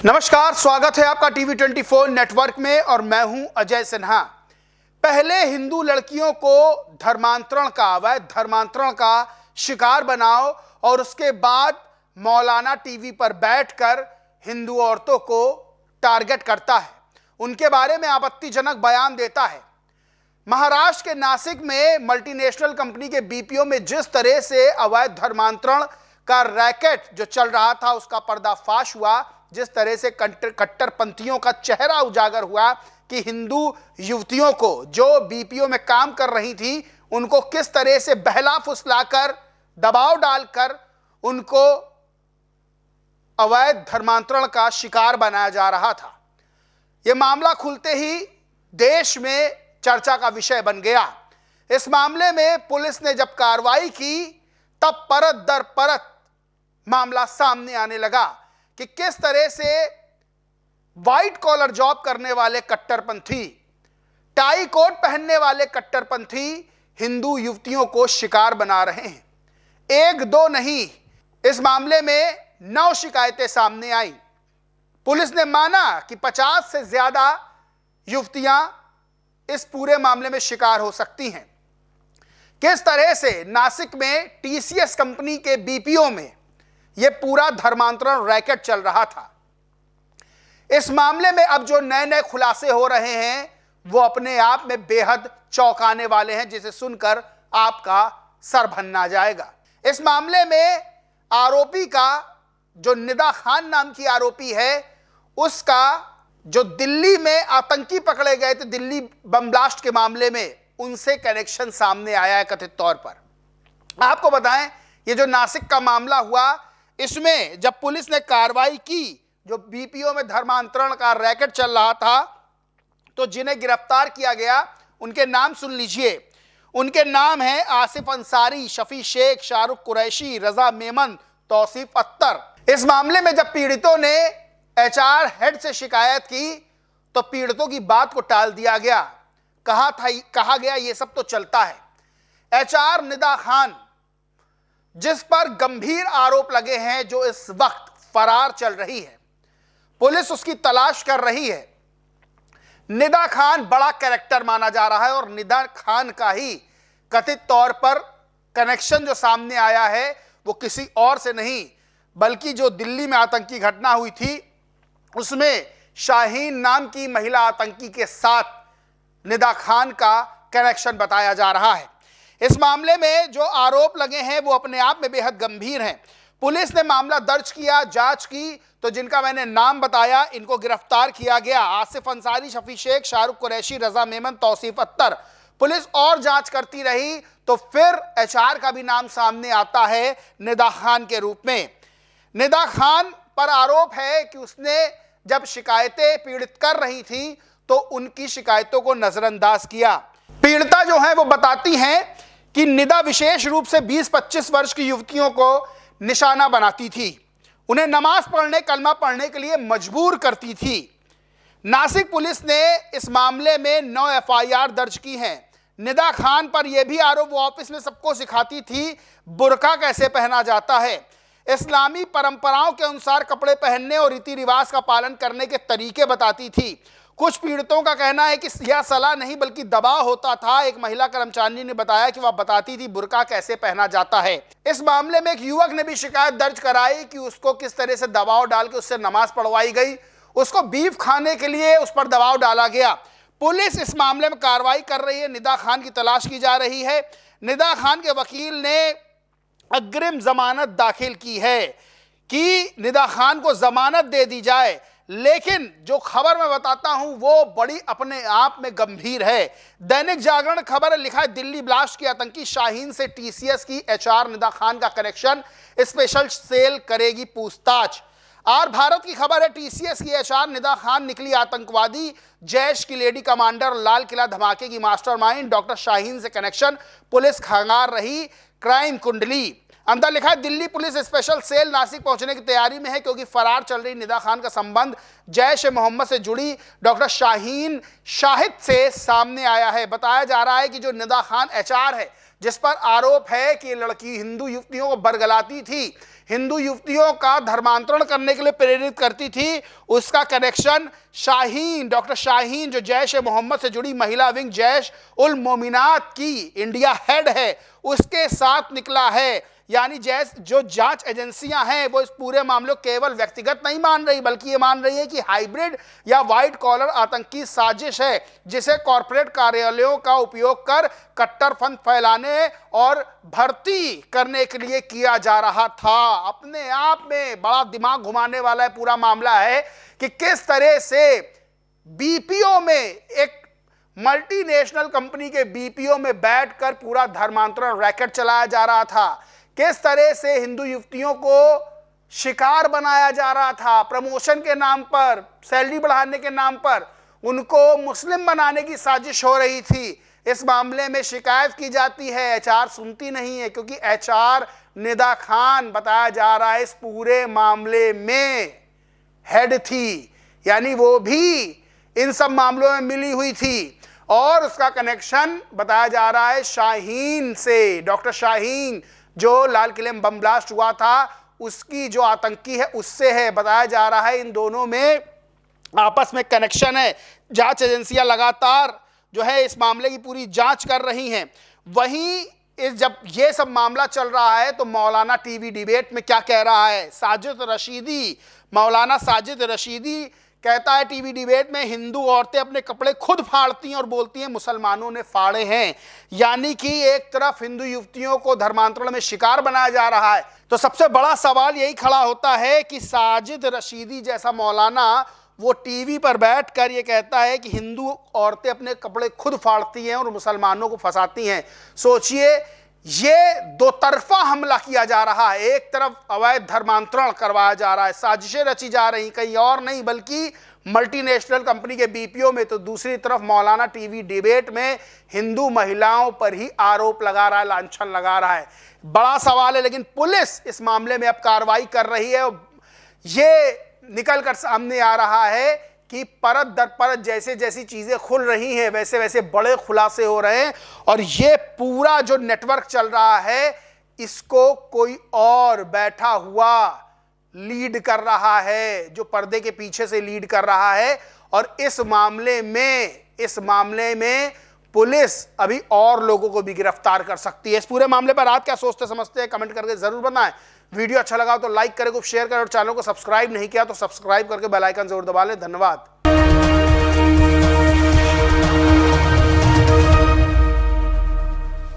नमस्कार, स्वागत है आपका टीवी 24 नेटवर्क में और मैं हूं अजय सिन्हा। पहले हिंदू लड़कियों को अवैध धर्मांतरण का शिकार बनाओ और उसके बाद मौलाना टीवी पर बैठकर हिंदू औरतों को टारगेट करता है, उनके बारे में आपत्तिजनक बयान देता है। महाराष्ट्र के नासिक में मल्टीनेशनल कंपनी के बीपीओ में जिस तरह से अवैध धर्मांतरण का रैकेट जो चल रहा था उसका पर्दाफाश हुआ, जिस तरह से कट्टरपंथियों का चेहरा उजागर हुआ कि हिंदू युवतियों को जो बीपीओ में काम कर रही थी उनको किस तरह से बहला फुसलाकर दबाव डालकर उनको अवैध धर्मांतरण का शिकार बनाया जा रहा था। यह मामला खुलते ही देश में चर्चा का विषय बन गया। इस मामले में पुलिस ने जब कार्रवाई की तब परत दर परत मामला सामने आने लगा कि किस तरह से व्हाइट कॉलर जॉब करने वाले कट्टरपंथी, टाई कोट पहनने वाले कट्टरपंथी हिंदू युवतियों को शिकार बना रहे हैं। एक दो नहीं, इस मामले में 9 शिकायतें सामने आई। पुलिस ने माना कि 50 से ज्यादा युवतियां इस पूरे मामले में शिकार हो सकती हैं। किस तरह से नासिक में टीसीएस कंपनी के बीपीओ में यह पूरा धर्मांतरण रैकेट चल रहा था। इस मामले में अब जो नए नए खुलासे हो रहे हैं वो अपने आप में बेहद चौंकाने वाले हैं, जिसे सुनकर आपका सर भन्ना जाएगा। इस मामले में आरोपी का जो निदा खान नाम की आरोपी है, उसका जो दिल्ली में आतंकी पकड़े गए थे दिल्ली बम ब्लास्ट के मामले में, उनसे कनेक्शन सामने आया है कथित तौर पर। आपको बताएं, ये जो नासिक का मामला हुआ, इसमें जब पुलिस ने कार्रवाई की, जो बीपीओ में धर्मांतरण का रैकेट चल रहा था, तो जिन्हें गिरफ्तार किया गया उनके नाम सुन लीजिए। उनके नाम हैं आसिफ अंसारी, शफी शेख, शाहरुख कुरैशी, रजा मेमन, तौसीफ अख्तर। इस मामले में जब पीड़ितों ने एचआर हेड से शिकायत की तो पीड़ितों की बात को टाल दिया गया। कहा गया ये सब तो चलता है। एचआर निदा खान, जिस पर गंभीर आरोप लगे हैं, जो इस वक्त फरार चल रही है, पुलिस उसकी तलाश कर रही है। निदा खान बड़ा कैरेक्टर माना जा रहा है और निदा खान का ही कथित तौर पर कनेक्शन जो सामने आया है वो किसी और से नहीं बल्कि जो दिल्ली में आतंकी घटना हुई थी उसमें शाहीन नाम की महिला आतंकी के साथ निदा खान का कनेक्शन बताया जा रहा है। इस मामले में जो आरोप लगे हैं वो अपने आप में बेहद गंभीर हैं। पुलिस ने मामला दर्ज किया, जांच की, तो जिनका मैंने नाम बताया इनको गिरफ्तार किया गया। आसिफ अंसारी, शफी शेख, शाहरुख कुरैशी, रजा मेमन, तौसीफ अख्तर। पुलिस और जांच करती रही तो फिर एचआर का भी नाम सामने आता है निदा खान के रूप में। निदा खान पर आरोप है कि उसने जब शिकायतें पीड़ित कर रही थी तो उनकी शिकायतों को नजरअंदाज किया। पीड़िता जो है वो बताती हैं कि निदा विशेष रूप से 20-25 वर्ष की युवतियों को निशाना बनाती थी, उन्हें नमाज पढ़ने, कलमा पढ़ने के लिए मजबूर करती थी। नासिक पुलिस ने इस मामले में 9 एफआईआर दर्ज की हैं। निदा खान पर यह भी आरोप, वो ऑफिस में सबको सिखाती थी बुर्का कैसे पहना जाता है, इस्लामी परंपराओं के अनुसार कपड़े पहनने और रीति रिवाज का पालन करने के तरीके बताती थी। कुछ पीड़ितों का कहना है कि यह सलाह नहीं बल्कि दबाव होता था। एक महिला कर्मचारी ने बताया कि वह बताती थी बुर्का कैसे पहना जाता है। इस मामले में एक युवक ने भी शिकायत दर्ज कराई कि उसको किस तरह से दबाव डाल के उससे नमाज पढ़वाई गई, उसको बीफ खाने के लिए उस पर दबाव डाला गया। पुलिस इस मामले में कार्रवाई कर रही है, निदा खान की तलाश की जा रही है। निदा खान के वकील ने अग्रिम जमानत दाखिल की है कि निदा खान को जमानत दे दी जाए, लेकिन जो खबर मैं बताता हूं वो बड़ी अपने आप में गंभीर है। दैनिक जागरण खबर लिखा है, दिल्ली ब्लास्ट की आतंकी शाहीन से टीसीएस की एचआर निदा खान का कनेक्शन, स्पेशल सेल करेगी पूछताछ। और भारत की खबर है, टीसीएस की एचआर निदा खान निकली आतंकवादी, जैश की लेडी कमांडर, लाल किला धमाके की मास्टरमाइंड, डॉक्टर शाहीन से कनेक्शन, पुलिस खंगार रही क्राइम कुंडली। अंदर लिखा है, Delhi police special cell Nashik पहुंचने की तैयारी में है क्योंकि फरार चल रही निदा खान का संबंध जैश ए मोहम्मद से जुड़ी डॉक्टर शाहीन शाहिद से सामने आया है। बताया जा रहा है कि जो निदा खान एचआर है, जिस पर आरोप है कि ये लड़की हिंदू युवतियों को बरगलाती थी, हिंदू युवतियों का धर्मांतरण करने के लिए प्रेरित करती थी, उसका कनेक्शन शाहीन, डॉक्टर शाहीन जो जैश ए मोहम्मद से जुड़ी महिला विंग जैश उल मोमिनात की इंडिया हेड है, उसके साथ निकला है। यानी जो जांच एजेंसियां हैं वो इस पूरे मामले को केवल व्यक्तिगत नहीं मान रही, बल्कि ये मान रही है कि हाइब्रिड या व्हाइट कॉलर आतंकी साजिश है, जिसे कॉरपोरेट कार्यालयों का उपयोग कर कट्टरपंथ फैलाने और भर्ती करने के लिए किया जा रहा था। अपने आप में बड़ा दिमाग घुमाने वाला है पूरा मामला है कि किस तरह से बीपीओ में, एक मल्टीनेशनल कंपनी के बीपीओ में बैठकर पूरा धर्मांतरण रैकेट चलाया जा रहा था, किस तरह से हिंदू युवतियों को शिकार बनाया जा रहा था, प्रमोशन के नाम पर, सैलरी बढ़ाने के नाम पर उनको मुस्लिम बनाने की साजिश हो रही थी। इस मामले में शिकायत की जाती है, एचआर सुनती नहीं है, क्योंकि एचआर निदा खान बताया जा रहा है इस पूरे मामले में हेड थी, यानी वो भी इन सब मामलों में मिली हुई थी और उसका कनेक्शन बताया जा रहा है शाहीन से। डॉक्टर शाहीन जो लाल किले में बम ब्लास्ट हुआ था उसकी जो आतंकी है उससे है, बताया जा रहा है इन दोनों में आपस में कनेक्शन है। जांच एजेंसियां लगातार जो है इस मामले की पूरी जांच कर रही हैं। वहीं जब ये सब मामला चल रहा है तो मौलाना टीवी डिबेट में क्या कह रहा है साजिद रशीदी, मौलाना साजिद रशीदी कहता है टीवी डिबेट में, हिंदू औरतें अपने कपड़े खुद फाड़ती हैं और बोलती हैं मुसलमानों ने फाड़े हैं। यानी कि एक तरफ हिंदू युवतियों को धर्मांतरण में शिकार बनाया जा रहा है, तो सबसे बड़ा सवाल यही खड़ा होता है कि साजिद रशीदी जैसा मौलाना वो टीवी पर बैठकर ये कहता है कि हिंदू औरतें अपने कपड़े खुद फाड़ती हैं और मुसलमानों को फंसाती हैं। सोचिए, ये दो तरफा हमला किया जा रहा है, एक तरफ अवैध धर्मांतरण करवाया जा रहा है, साजिशें रची जा रही कहीं और नहीं बल्कि मल्टीनेशनल कंपनी के बीपीओ में, तो दूसरी तरफ मौलाना टीवी डिबेट में हिंदू महिलाओं पर ही आरोप लगा रहा है, लांछन लगा रहा है। बड़ा सवाल है, लेकिन पुलिस इस मामले में अब कार्रवाई कर रही है। ये निकल कर सामने आ रहा है कि परत दर परत जैसे जैसी चीजें खुल रही हैं वैसे वैसे बड़े खुलासे हो रहे हैं और ये पूरा जो नेटवर्क चल रहा है इसको कोई और बैठा हुआ लीड कर रहा है, जो पर्दे के पीछे से लीड कर रहा है। और इस मामले में पुलिस अभी और लोगों को भी गिरफ्तार कर सकती है। इस पूरे मामले पर आप क्या सोचते समझते हैं कमेंट करके जरूर बताएं। वीडियो अच्छा लगा तो लाइक करें, शेयर करें और चैनल को सब्सक्राइब नहीं किया तो सब्सक्राइब करके बेल आइकन जरूर दबा लें। धन्यवाद।